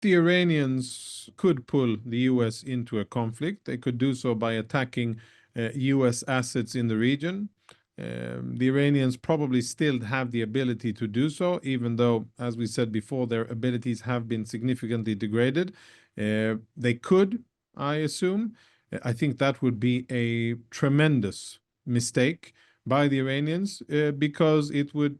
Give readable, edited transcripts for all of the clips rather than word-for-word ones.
the Iranians could pull the US into a conflict. They could do so by attacking US assets in the region. The Iranians probably still have the ability to do so, even though, as we said before, their abilities have been significantly degraded. They could, I assume. I think that would be a tremendous mistake by the Iranians because it would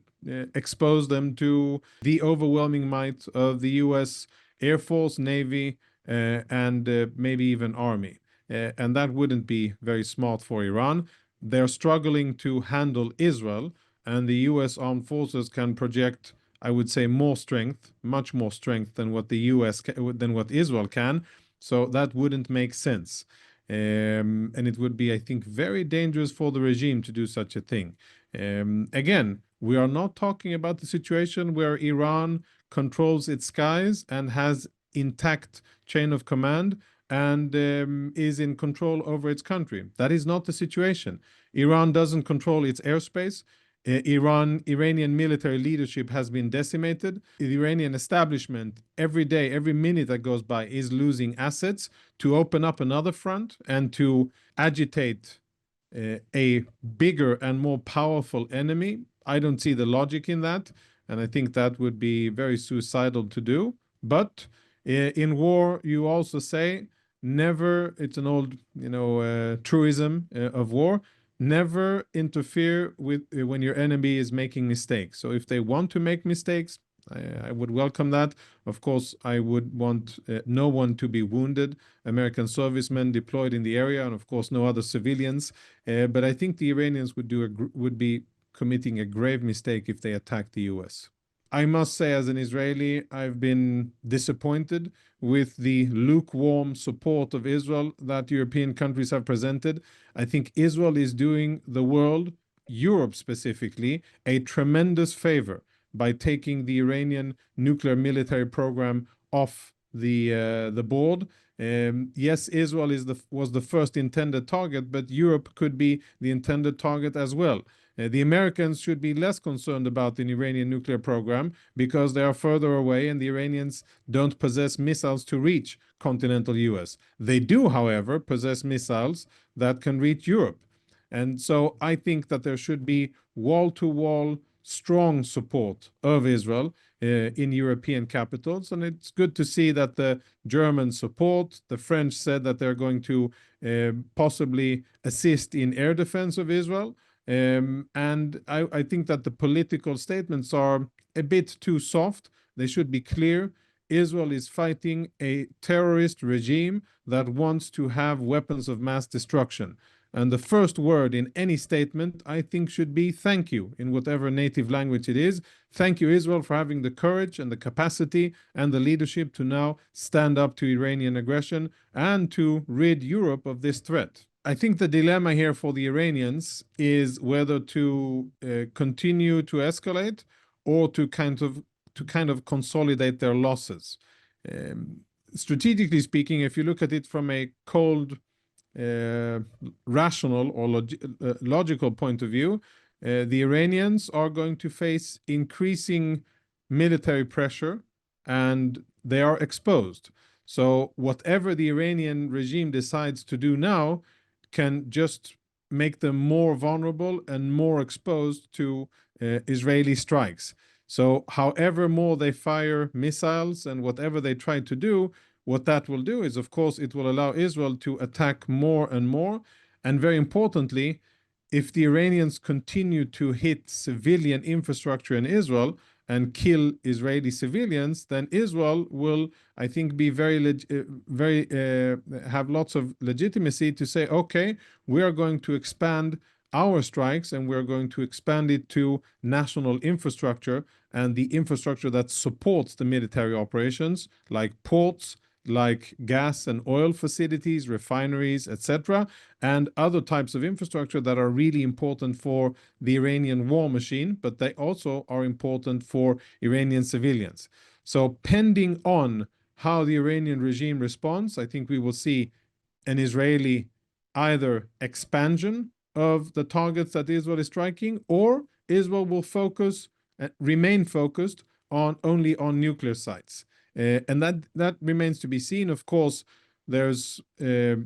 expose them to the overwhelming might of the US Air Force, Navy, and maybe even Army. And that wouldn't be very smart for Iran. They're struggling to handle Israel, and the US armed forces can project, I would say, more strength, much more strength than what the US than what Israel can. So that wouldn't make sense. And it would be, I think, very dangerous for the regime to do such a thing. Again, we are not talking about the situation where Iran controls its skies and has intact chain of command and is in control over its country. That is not the situation. Iran doesn't control its airspace. Iranian military leadership has been decimated. The Iranian establishment, every day, every minute that goes by, is losing assets to open up another front and to agitate a bigger and more powerful enemy. I don't see the logic in that, and I think that would be very suicidal to do. But in war, you also say never. It's an old, truism of war. Never interfere with when your enemy is making mistakes. So if they want to make mistakes, I would welcome that. Of course, I would want no one to be wounded, American servicemen deployed in the area, and of course, no other civilians. But I think the Iranians would be committing a grave mistake if they attack the US. I must say, as an Israeli, I've been disappointed with the lukewarm support of Israel that European countries have presented. I think Israel is doing the world, Europe specifically, a tremendous favor by taking the Iranian nuclear military program off the board. Yes, Israel was the first intended target, but Europe could be the intended target as well. The Americans should be less concerned about the Iranian nuclear program because they are further away and the Iranians don't possess missiles to reach continental US. They do, however, possess missiles that can reach Europe. And so I think that there should be wall-to-wall strong support of Israel in European capitals. And it's good to see that the Germans support. The French said that they're going to possibly assist in air defense of Israel. And I think that the political statements are a bit too soft. They should be clear. Israel is fighting a terrorist regime that wants to have weapons of mass destruction. And the first word in any statement, I think, should be thank you in whatever native language it is. Thank you, Israel, for having the courage and the capacity and the leadership to now stand up to Iranian aggression and to rid Europe of this threat. I think the dilemma here for the Iranians is whether to continue to escalate or to kind of consolidate their losses. Strategically speaking, if you look at it from a cold, rational or logical point of view, the Iranians are going to face increasing military pressure and they are exposed. So whatever the Iranian regime decides to do now can just make them more vulnerable and more exposed to Israeli strikes. So however more they fire missiles and whatever they try to do, what that will do is, of course, it will allow Israel to attack more and more. And very importantly, if the Iranians continue to hit civilian infrastructure in Israel and kill Israeli civilians, then Israel will, I think, be have lots of legitimacy to say, okay, we are going to expand our strikes and we're going to expand it to national infrastructure and the infrastructure that supports the military operations, like ports, like gas and oil facilities, refineries, etc., and other types of infrastructure that are really important for the Iranian war machine, but they also are important for Iranian civilians. So pending on how the Iranian regime responds, I think we will see an Israeli either expansion of the targets that Israel is striking, or Israel will remain focused only on nuclear sites. And that remains to be seen. Of course, there's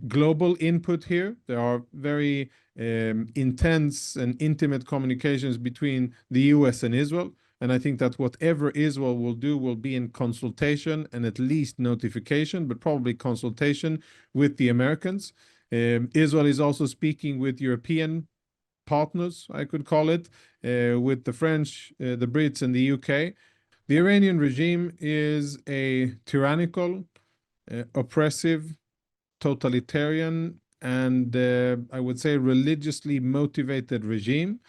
global input here. There are very intense and intimate communications between the US and Israel. And I think that whatever Israel will do will be in consultation and at least notification, but probably consultation with the Americans. Israel is also speaking with European partners, I could call it, with the French, the Brits, and the UK. The Iranian regime is a tyrannical, oppressive, totalitarian, and I would say religiously motivated regime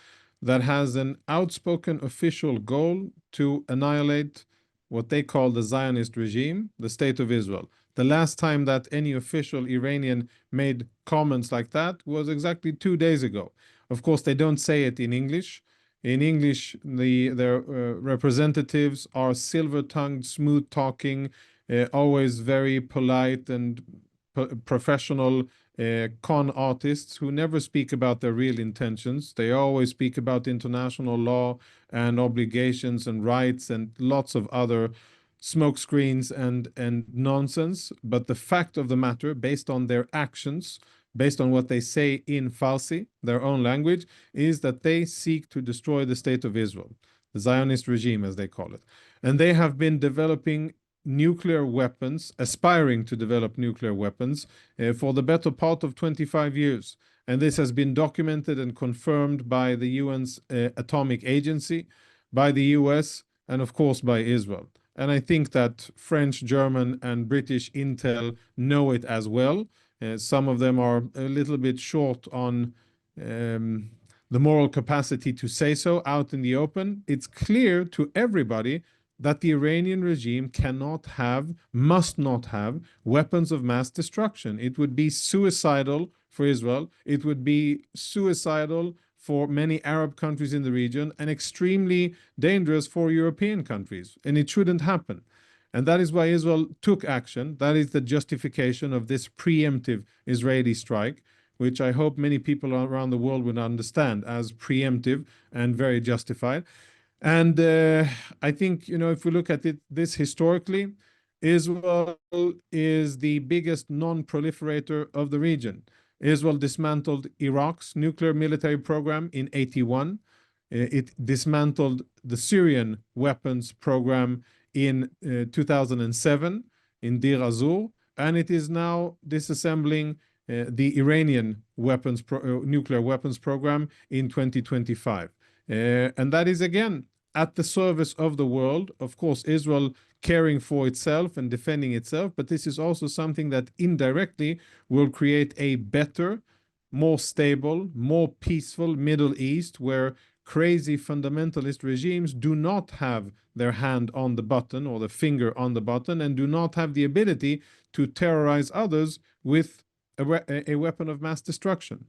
that has an outspoken official goal to annihilate what they call the Zionist regime, the State of Israel. The last time that any official Iranian made comments like that was exactly 2 days ago. Of course, they don't say it in English. In English, their representatives are silver-tongued, smooth-talking, always very polite and professional con artists who never speak about their real intentions. They always speak about international law and obligations and rights and lots of other smoke screens and nonsense. But the fact of the matter, based on their actions, based on what they say in Farsi, their own language, is that they seek to destroy the state of Israel, the Zionist regime, as they call it. And they have been developing nuclear weapons, aspiring to develop nuclear weapons for the better part of 25 years. And this has been documented and confirmed by the UN's Atomic Agency, by the US, and of course by Israel. And I think that French, German, and British intel know it as well. Some of them are a little bit short on the moral capacity to say so out in the open. It's clear to everybody that the Iranian regime cannot have, must not have, weapons of mass destruction. It would be suicidal for Israel. It would be suicidal for many Arab countries in the region and extremely dangerous for European countries. And it shouldn't happen. And that is why Israel took action. That is the justification of this preemptive Israeli strike, which I hope many people around the world would understand as preemptive and very justified. And I think, if we look at this historically, Israel is the biggest non-proliferator of the region. Israel dismantled Iraq's nuclear military program in 1981. It dismantled the Syrian weapons program in 2007 in Deir az-Zor, and it is now disassembling the Iranian nuclear weapons program in 2025. And that is, again, at the service of the world. Of course, Israel caring for itself and defending itself, but this is also something that indirectly will create a better, more stable, more peaceful Middle East, where crazy fundamentalist regimes do not have their hand on the button or the finger on the button and do not have the ability to terrorize others with a weapon of mass destruction.